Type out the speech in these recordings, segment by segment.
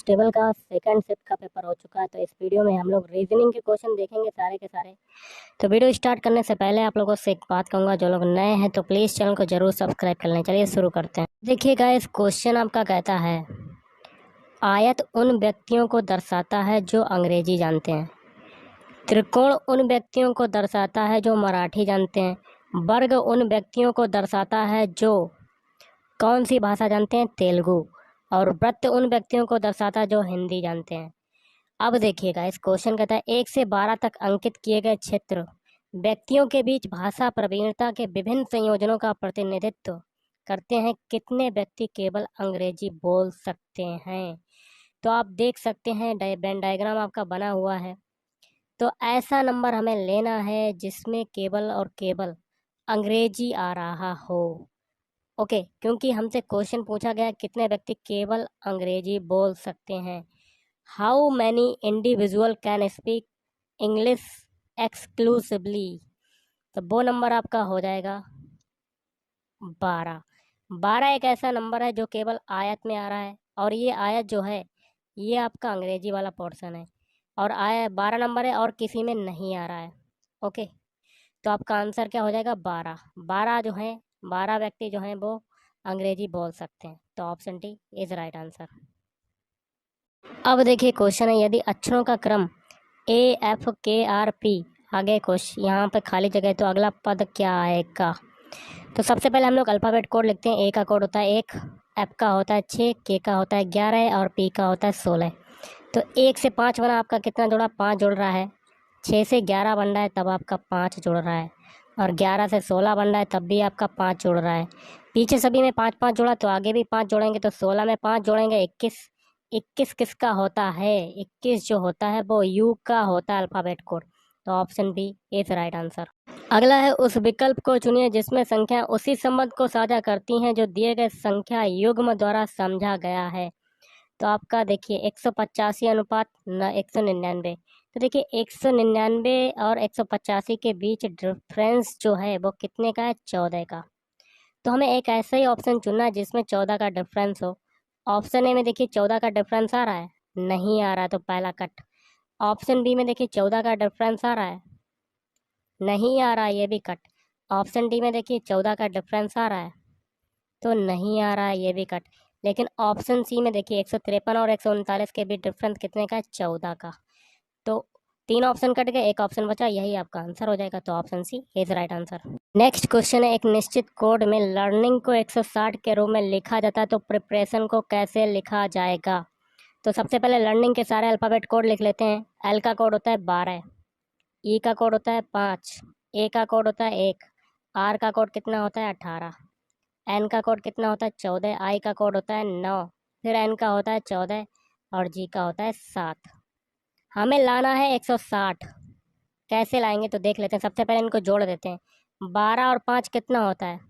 Constable का second shift का paper हो चुका है। तो इस वीडियो में हम लोग रीजनिंग के क्वेश्चन देखेंगे सारे के सारे। तो वीडियो स्टार्ट करने से पहले आप लोगों से एक बात कहूँगा, जो लोग नए हैं तो प्लीज़ चैनल को जरूर सब्सक्राइब कर लें। चलिए शुरू करते हैं। देखिएगा, इस क्वेश्चन आपका कहता है, आयत उन व्यक्तियों को दर्शाता है जो अंग्रेजी जानते हैं, त्रिकोण उन व्यक्तियों को दर्शाता है जो मराठी जानते हैं, वर्ग उन व्यक्तियों को दर्शाता है जो कौन सी भाषा जानते हैं, तेलुगु, और वृत्त उन व्यक्तियों को दर्शाता है जो हिंदी जानते हैं। अब देखिएगा, इस क्वेश्चन कहता है 1 से 12 तक अंकित किए गए क्षेत्र व्यक्तियों के बीच भाषा प्रवीणता के विभिन्न संयोजनों का प्रतिनिधित्व करते हैं। कितने व्यक्ति केवल अंग्रेजी बोल सकते हैं? तो आप देख सकते हैं वेन डायग्राम आपका बना हुआ है। तो ऐसा नंबर हमें लेना है जिसमें केवल और केवल अंग्रेजी आ रहा हो। ओके, क्योंकि हमसे क्वेश्चन पूछा गया कितने व्यक्ति केवल अंग्रेजी बोल सकते हैं। How many individual can speak English exclusively? तो वो नंबर आपका हो जाएगा 12। 12 एक ऐसा नंबर है जो केवल आयत में आ रहा है, और ये आयत जो है ये आपका अंग्रेजी वाला पोर्शन है, और आया 12 नंबर है और किसी में नहीं आ रहा है। ओके, तो आपका आंसर क्या हो जाएगा? 12। 12 जो है, 12 व्यक्ति जो हैं वो अंग्रेजी बोल सकते हैं। तो option D is right answer. अब देखिए क्वेश्चन है, यदि अक्षरों का क्रम AFKRP, आगे क्वेश्चन यहाँ पे खाली जगह है तो अगला पद क्या आएगा? तो सबसे पहले हम लोग अल्फ़ाबेट कोड लिखते हैं। A का कोड होता है 1, F का होता है 6, K का होता है 11 और P का होता है 16। तो 1 से 5 बना, आपका कितना जुड़ा? 5 जुड़ रहा है। 6 से 11 बन रहा है तब आपका 5 जुड़ रहा है, और 11 से 16 बन रहा है तब भी आपका 5 जुड़ रहा है। पीछे सभी में 5 5 जुड़ा तो आगे भी 5 जोड़ेंगे, तो 16 में 5 जोड़ेंगे 21। 21 किसका होता है? 21 जो होता है वो यू का होता है अल्फ़ाबेट कोड। तो option B is right answer. अगला है, उस विकल्प को चुनिए जिसमें संख्या उसी संबंध को साझा करती हैं जो दिए गए संख्या युग्म द्वारा समझा गया है। तो आपका देखिए 185 अनुपात 199। तो देखिए 199 और 185 के बीच डिफरेंस जो है वो कितने का है? 14 का। तो हमें एक ऐसा ही ऑप्शन चुनना है जिसमें 14 का डिफरेंस हो। ऑप्शन ए में देखिए 14 का डिफरेंस आ रहा है, नहीं आ रहा है तो पहला कट। ऑप्शन बी में देखिए 14 का डिफरेंस आ रहा है, नहीं आ रहा है, ये भी कट। ऑप्शन डी में देखिए 14 का डिफरेंस आ रहा है, तो नहीं आ रहा है, ये भी कट। लेकिन ऑप्शन सी में देखिए 153 और 139 के बीच डिफरेंस कितने का है? 14 का। तो 3 ऑप्शन कट गए, एक ऑप्शन बचा, यही आपका आंसर हो जाएगा। तो option C is right answer. Next question है, एक निश्चित कोड में लर्निंग को 160 के रूप में लिखा जाता है तो प्रिपरेशन को कैसे लिखा जाएगा? तो सबसे पहले लर्निंग के सारे अल्फ़ाबेट कोड लिख लेते हैं। एल का कोड होता है 12, ई का कोड होता है 5, ए का कोड होता है 1, आर का कोड कितना होता है? 18, एन का कोड कितना होता है? 14, आई का कोड होता है 9, फिर एन का होता है 14 और जी का होता है 7। हमें लाना है 160। कैसे लाएंगे तो देख लेते हैं। सबसे पहले इनको जोड़ देते हैं। 12 और 5 कितना होता है?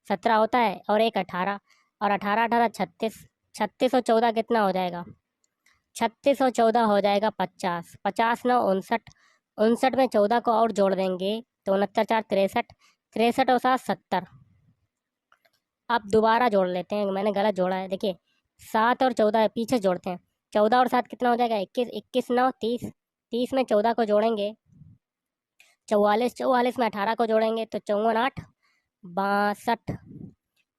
17 होता है, और 1 18, और 18 18 36। 36 और 14 कितना हो जाएगा? 36 और 14 हो जाएगा 50। 50 9 59। 59 में 14 को और जोड़ देंगे तो 69 4 63। 63 और 7 70। अब दोबारा जोड़ लेते हैं, मैंने गलत जोड़ा है। देखिए 7 और 14 पीछे जोड़ते हैं। 14 और 7 कितना हो जाएगा? 21। 21 9 30। 30 में 14 को जोड़ेंगे 44। 44 में 18 को जोड़ेंगे तो 54 8 62।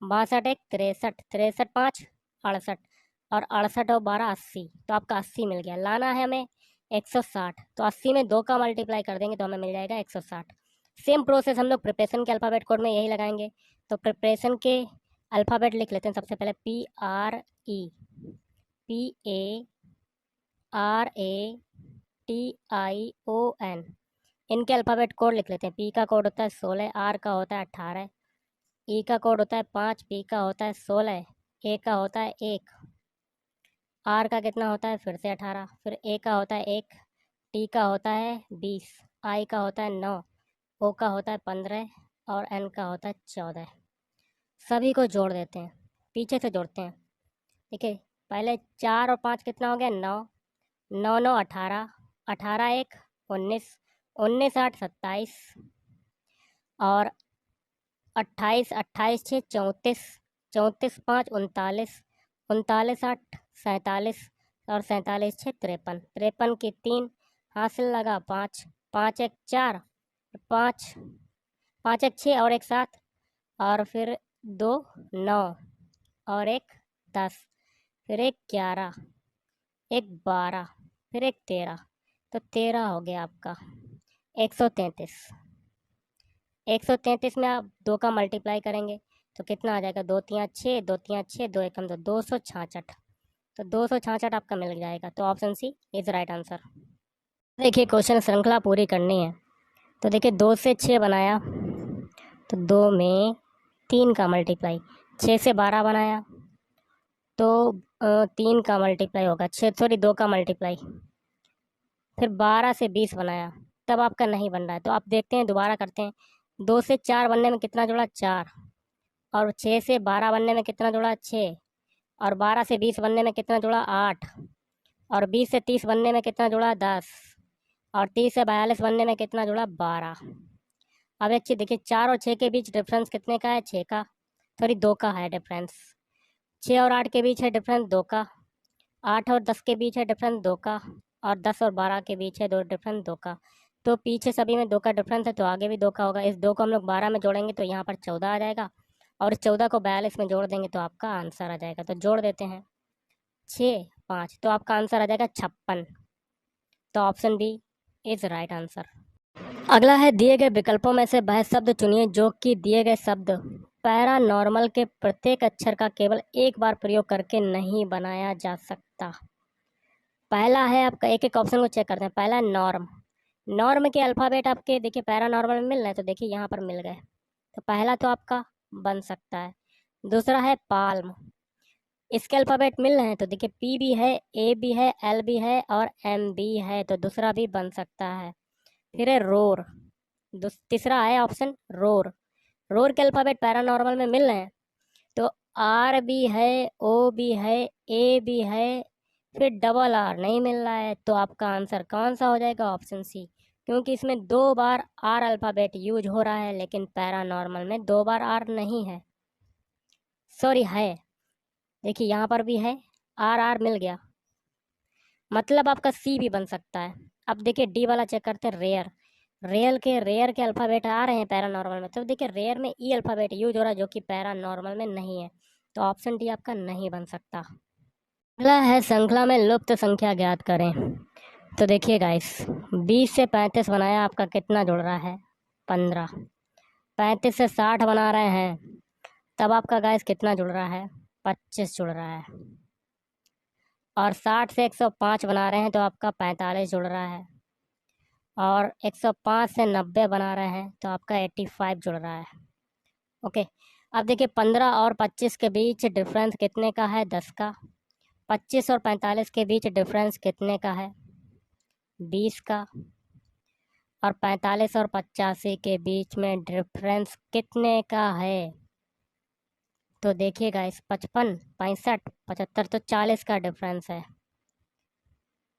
62 1 63। 63 5 68, और 68 और 12 80। तो आपका 80 मिल गया। लाना है हमें 160, तो 80 में 2 का मल्टीप्लाई कर देंगे तो हमें मिल जाएगा 160। सेम प्रोसेस हम लोग प्रिपरेशन के अल्फ़ाबेट कोड में यही लगाएंगे। तो प्रिपरेशन के अल्फ़ाबेट लिख लेते हैं। सबसे पहले PRE, PARATION, इनके अल्फ़ाबेट कोड लिख लेते हैं। पी का कोड होता है 16, आर का होता है 18, ई का कोड होता है 5, पी का होता है 16, ए का होता है 1, आर का कितना होता है? फिर से 18, फिर ए का होता है 1, टी का होता है 20, आई का होता है 9, ओ का होता है 15, और एन का होता है 14। सभी को जोड़ देते हैं, पीछे से जोड़ते हैं। देखिए पहले 4 और 5 कितना हो गया? 9। 9 9 18, 18 1 19, 19 8 27, और 28 28 6 34, 34 5 39, 39 8 47, और 47 6 53, 53 की 3 हासिल लगा 5, 5 1 4, 5 5 1 6 और एक 7, और फिर 2 9 और एक 10, फिर एक 11, एक 12, फिर एक 13, तो 13 हो गया आपका 133। 133 में आप 2 का मल्टीप्लाई करेंगे तो कितना आ जाएगा, 2 3 6, 2 3 6, 2 1 2, 266। तो 266 आपका मिल जाएगा। तो option C is right answer. देखिए क्वेश्चन श्रृंखला पूरी करनी है। तो देखिए 2 से 6 बनाया, तो 2 में 3 का मल्टीप्लाई, 6 से 12 बनाया तो 3 का मल्टीप्लाई होगा, 6 सॉरी 2 का मल्टीप्लाई, फिर 12 से 20 बनाया, तब आपका नहीं बन रहा है। तो आप देखते हैं, दोबारा करते हैं। 2 से 4 बनने में कितना जुड़ा, 4, और 6 से 12 बनने में कितना जुड़ा, 6, और 12 से 20 बनने में कितना जुड़ा, 8, और 20 से 30 बनने में कितना जुड़ा, 10, और 30 से 42 बनने में कितना जुड़ा, 12। अब एक चीज़ देखिए, 4 और 6 के बीच डिफरेंस कितने का है, 6 का, सॉरी 2 का है डिफरेंस। 6 और 8 के बीच है डिफरेंस 2 का, 8 और 10 के बीच है डिफरेंस 2 का, और 10 और 12 के बीच है डिफरेंस 2 का। तो पीछे सभी में 2 का डिफरेंस है, तो आगे भी 2 का होगा। इस 2 को हम लोग 12 में जोड़ेंगे तो यहाँ पर 14 आ जाएगा, और इस 14 को 42 में जोड़ देंगे तो आपका आंसर आ जाएगा। तो जोड़ देते हैं 6 5, तो आपका आंसर आ जाएगा 56। तो option B is right answer. अगला है, दिए गए विकल्पों में से वह शब्द चुनिए जो कि दिए गए शब्द पैरानॉर्मल के प्रत्येक अक्षर का केवल एक बार प्रयोग करके नहीं बनाया जा सकता। पहला है आपका, एक एक ऑप्शन को चेक करते हैं। पहला नॉर्म, नॉर्म के अल्फ़ाबेट आपके देखिए पैरानॉर्मल में मिल रहे हैं, तो देखिए यहाँ पर मिल गए, तो पहला तो आपका बन सकता है। दूसरा है पाल्म, इसके अल्फ़ाबेट मिल रहे हैं, तो देखिए पी भी है, ए भी है, एल भी है, और एम भी है, तो दूसरा भी बन सकता है। फिर है रोर, तीसरा है ऑप्शन रोर, रोर के अल्फ़ाबेट पैरानॉर्मल में मिल रहे हैं, तो आर भी है, ओ भी है, ए भी है, फिर डबल आर नहीं मिल रहा है, तो आपका आंसर कौन सा हो जाएगा, ऑप्शन सी, क्योंकि इसमें 2 बार आर अल्फ़ाबेट यूज हो रहा है, लेकिन पैरानॉर्मल में 2 बार आर नहीं है, सॉरी है, देखिए यहाँ पर भी है, आर आर मिल गया, मतलब आपका सी भी बन सकता है। अब देखिए डी वाला चेक करते हैं, रेयर, रेयर के अल्फ़ाबेट आ रहे हैं पैरानॉर्मल में, तो देखिए रेयर में ई अल्फ़ाबेट यूज हो रहा है जो कि पैरानॉर्मल में नहीं है, तो ऑप्शन डी आपका नहीं बन सकता। अगला है, श्रृंखला में लुप्त संख्या ज्ञात करें। तो देखिए गाइस, 20 से 35 बनाया, आपका कितना जुड़ रहा है, 15। 35 से 60 बना रहे हैं, तब आपका गाइस कितना जुड़ रहा है, 25 जुड़ रहा है। और 60 से 105 बना रहे हैं, तो आपका 45 जुड़ रहा है। और 105 से 90 बना रहे हैं, तो आपका 85 जुड़ रहा है। ओके, अब देखिए 15 और 25 के बीच डिफरेंस कितने का है, 10 का। 25 और 45 के बीच डिफरेंस कितने का है, 20 का। और 45 और 85 के बीच में डिफरेंस कितने का है, तो देखिएगा इस 55 65 75, तो 40 का डिफरेंस है।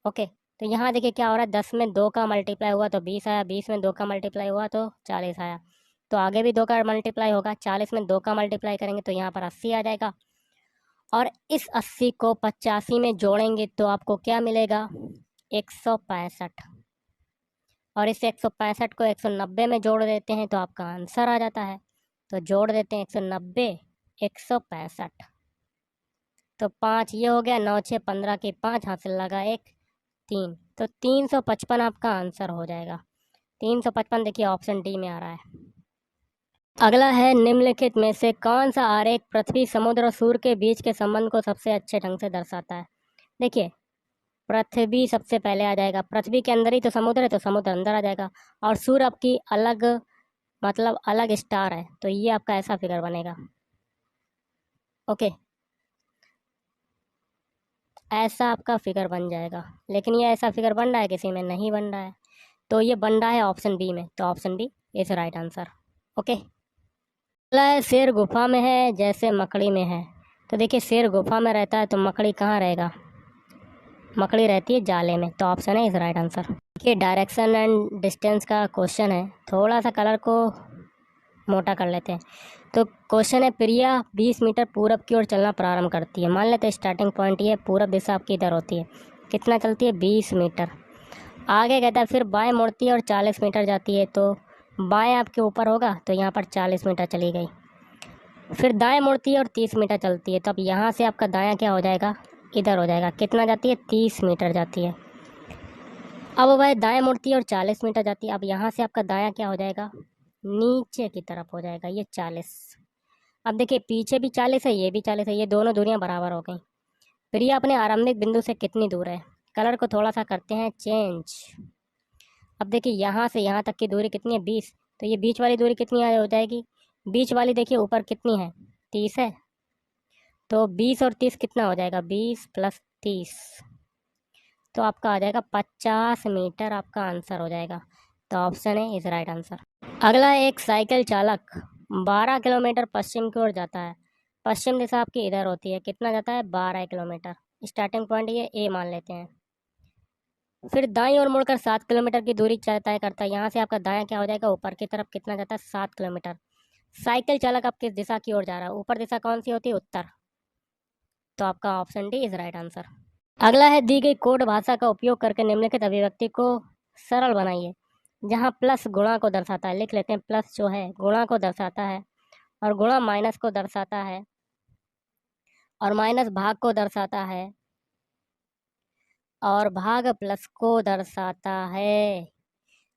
ओके, तो यहाँ देखिए क्या हो रहा है, 10 में 2 का मल्टीप्लाई हुआ तो 20 आया, 20 में 2 का मल्टीप्लाई हुआ तो 40 आया, तो आगे भी 2 का मल्टीप्लाई होगा, 40 में 2 का मल्टीप्लाई करेंगे तो यहाँ पर 80 आ जाएगा, और इस 80 को 85 में जोड़ेंगे तो आपको क्या मिलेगा, 165, और इस 165 को 190 में जोड़ देते हैं तो आपका आंसर आ जाता है। तो जोड़ देते हैं 190 165, तो 5 ये हो गया, 9 6 15 की 5 हासिल लगा 1 3, तो 355 आपका आंसर हो जाएगा। 355 देखिए ऑप्शन डी में आ रहा है। अगला है, निम्नलिखित में से कौन सा आरेख पृथ्वी समुद्र और सूर्य के बीच के संबंध को सबसे अच्छे ढंग से दर्शाता है। देखिए पृथ्वी सबसे पहले आ जाएगा, पृथ्वी के अंदर ही तो समुद्र है, तो समुद्र अंदर आ जाएगा, और सूर्य आपकी अलग मतलब अलग स्टार है, तो ये आपका ऐसा फिगर बनेगा। ओके, ऐसा आपका फिगर बन जाएगा, लेकिन ये ऐसा फिगर बन रहा है, किसी में नहीं बन रहा है, तो ये बन रहा है ऑप्शन बी में, तो option B is right answer. Okay, अगला है, शेर गुफा में है जैसे मकड़ी में है। तो देखिए शेर गुफा में रहता है तो मकड़ी कहाँ रहेगा, मकड़ी रहती है जाले में, तो ऑप्शन है इज राइट आंसर। देखिए डायरेक्शन एंड डिस्टेंस का क्वेश्चन है, थोड़ा सा कलर को मोटा कर लेते हैं। तो क्वेश्चन है, प्रिया 20 मीटर पूरब की ओर चलना प्रारंभ करती है। मान लेते हैं स्टार्टिंग पॉइंट ये पूरब दिशा आपकी इधर होती है, कितना चलती है 20 मीटर। आगे कहता है फिर बाएं मुड़ती है और 40 मीटर जाती है। तो बाएं आपके ऊपर होगा तो यहाँ पर 40 मीटर चली गई। फिर दाएं मुड़ती है और 30 मीटर चलती है। तो अब यहाँ से आपका दायां क्या हो जाएगा, इधर हो जाएगा। कितना जाती है, 30 मीटर जाती है। अब वह दाएं मुड़ती है और 40 मीटर जाती है। अब यहाँ से आपका दायां क्या हो जाएगा, नीचे की तरफ हो जाएगा, ये 40। अब देखिए पीछे भी 40 है, ये भी 40 है, ये दोनों दूरियां बराबर हो गई। प्रिया अपने आरंभिक बिंदु से कितनी दूर है, कलर को थोड़ा सा करते हैं चेंज। अब देखिए यहाँ से यहाँ तक की दूरी कितनी है, 20। तो ये बीच वाली दूरी कितनी हो जाएगी, बीच वाली देखिए ऊपर कितनी है, 30 है। तो 20 और 30 कितना हो जाएगा, 20 + 30, तो आपका आ जाएगा 50 मीटर, आपका आंसर हो जाएगा। तो ऑप्शन है इज राइट आंसर। अगला है, एक साइकिल चालक 12 किलोमीटर पश्चिम की ओर जाता है। पश्चिम दिशा आपकी इधर होती है, कितना जाता है, 12 किलोमीटर। स्टार्टिंग पॉइंट ये ए मान लेते हैं। फिर दाईं ओर मुड़कर 7 किलोमीटर की दूरी तय करता है। यहाँ से आपका दायां क्या हो जाएगा, ऊपर की तरफ कितना जाता है, 7 किलोमीटर। साइकिल चालक आप किस दिशा की ओर जा रहा है, ऊपर दिशा कौन सी होती है, उत्तर। तो आपका option D is right answer. अगला है, दी गई कोड भाषा का उपयोग करके निम्नलिखित अभिव्यक्ति को सरल बनाइए। जहाँ प्लस गुणा को दर्शाता है, लिख लेते हैं, प्लस जो है गुणा को दर्शाता है और गुणा माइनस को दर्शाता है और माइनस भाग को दर्शाता है और भाग प्लस को दर्शाता है।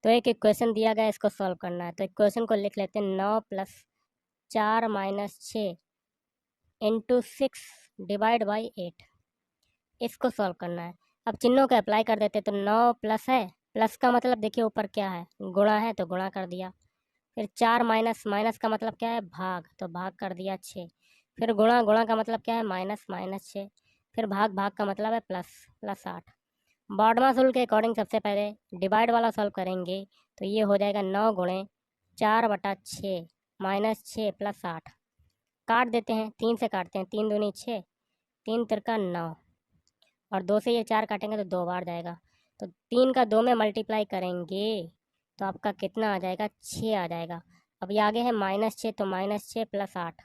तो एक इक्वेशन दिया गया है, इसको सॉल्व करना है। तो इक्वेशन को लिख लेते हैं, 9 + 4 - 6 × 6 / 8। इसको सॉल्व करना है। अब चिन्हों को अप्लाई कर देते हैं। तो 9 प्लस है, प्लस का मतलब देखिए ऊपर क्या है, गुणा है, तो गुणा कर दिया। फिर 4 माइनस, माइनस का मतलब क्या है, भाग, तो भाग कर दिया 6। फिर गुणा, गुणा का मतलब क्या है, माइनस, माइनस 6। फिर भाग, भाग का मतलब है प्लस, प्लस 8। बॉडमास रूल के अकॉर्डिंग सबसे पहले डिवाइड वाला सॉल्व करेंगे। तो ये हो जाएगा 9 × 4/6 -6 + 8। काट देते हैं, 3 से काटते हैं, 3 दूनी 6, 3 तिरका 9 और 2 से ये 4 काटेंगे तो 2 बार जाएगा। तो 3 का 2 में मल्टीप्लाई करेंगे तो आपका कितना आ जाएगा, 6 आ जाएगा। अब ये आगे है -6, तो -6 + 8।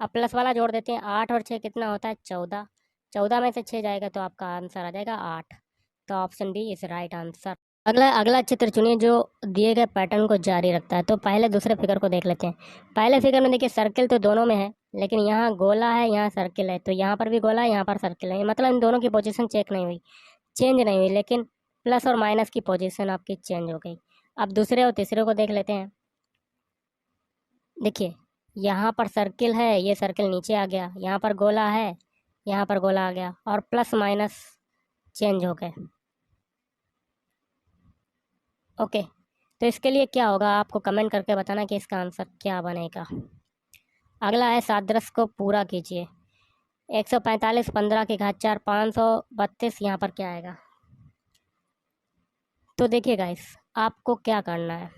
अब प्लस वाला जोड़ देते हैं, 8 और 6 कितना होता है, 14। 14 में से 6 जाएगा तो आपका आंसर आ जाएगा 8। तो option B is right answer. अगला अगला चित्र चुनिए जो दिए गए पैटर्न को जारी रखता है। तो पहले दूसरे फिगर को देख लेते हैं। पहले फिगर में देखिए सर्किल तो दोनों में है, लेकिन यहाँ गोला है, यहाँ सर्किल है। तो यहाँ पर भी गोला है, यहाँ पर सर्किल है, मतलब इन दोनों की पोजीशन चेक नहीं हुई, चेंज नहीं हुई, लेकिन प्लस और माइनस की पोजीशन आपकी चेंज हो गई। अब दूसरे और तीसरे को देख लेते हैं। देखिए यहाँ पर सर्किल है, ये सर्किल नीचे आ गया, यहाँ पर गोला है, यहाँ पर गोला आ गया, और प्लस माइनस चेंज हो गए। ओके, तो इसके लिए क्या होगा, आपको कमेंट करके बताना कि इसका आंसर क्या बनेगा। अगला है, सादृश्य को पूरा कीजिए। 145 15 की घात 4 532, यहाँ पर क्या आएगा। तो देखिए गाइस, आपको क्या करना है,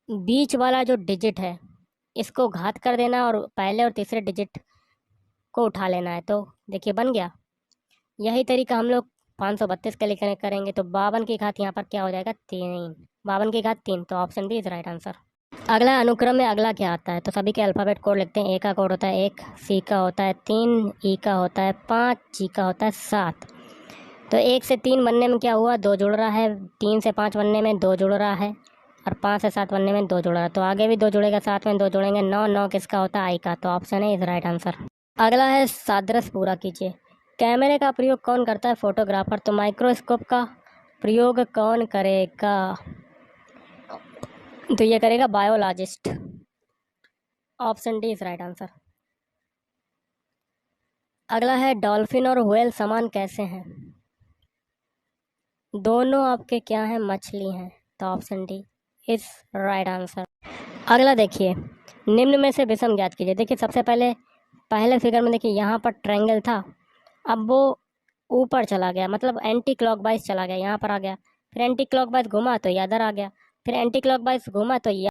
बीच वाला जो डिजिट है इसको घात कर देना और पहले और तीसरे डिजिट को उठा लेना है। तो देखिए बन गया। यही तरीका हम लोग 532 के लिए करेंगे। तो 52 की घात यहाँ पर क्या हो जाएगा, 3। 52 की घात 3, तो option B is right answer. अगला अनुक्रम में अगला क्या आता है। तो सभी के अल्फ़ाबेट कोड लिखते हैं। ए का कोड होता है 1, सी का होता है 3, ई का होता है 5, जी का होता है 7। तो 1 से 3 बनने में क्या हुआ, 2 जुड़ रहा है। 3 से 5 बनने में 2 जुड़ रहा है और 5 से 7 बनने में 2 जुड़ रहा है। तो आगे भी 2 जुड़ेगा, 7 में 2 जुड़ेंगे, 9। 9 किसका होता है, आई का। तो ऑप्शन है इज राइट आंसर। अगला है, सादृश्य पूरा कीजिए। कैमरे का प्रयोग कौन करता है, फोटोग्राफर। तो माइक्रोस्कोप का प्रयोग कौन करेगा, तो ये करेगा biologist. Option D is right answer. अगला है, डॉल्फिन और व्हेल समान कैसे हैं। दोनों आपके क्या हैं, मछली हैं। तो option D is right answer. अगला देखिए, निम्न में से विषम ज्ञात कीजिए। देखिए सबसे पहले फिगर में देखिए यहाँ पर ट्रायंगल था, अब वो ऊपर चला गया, मतलब एंटी क्लॉकवाइज चला गया, यहाँ पर आ गया। फिर एंटी क्लॉकवाइज घुमा तो ये इधर आ गया, फिर एंटी क्लॉकवाइज घुमा तो ये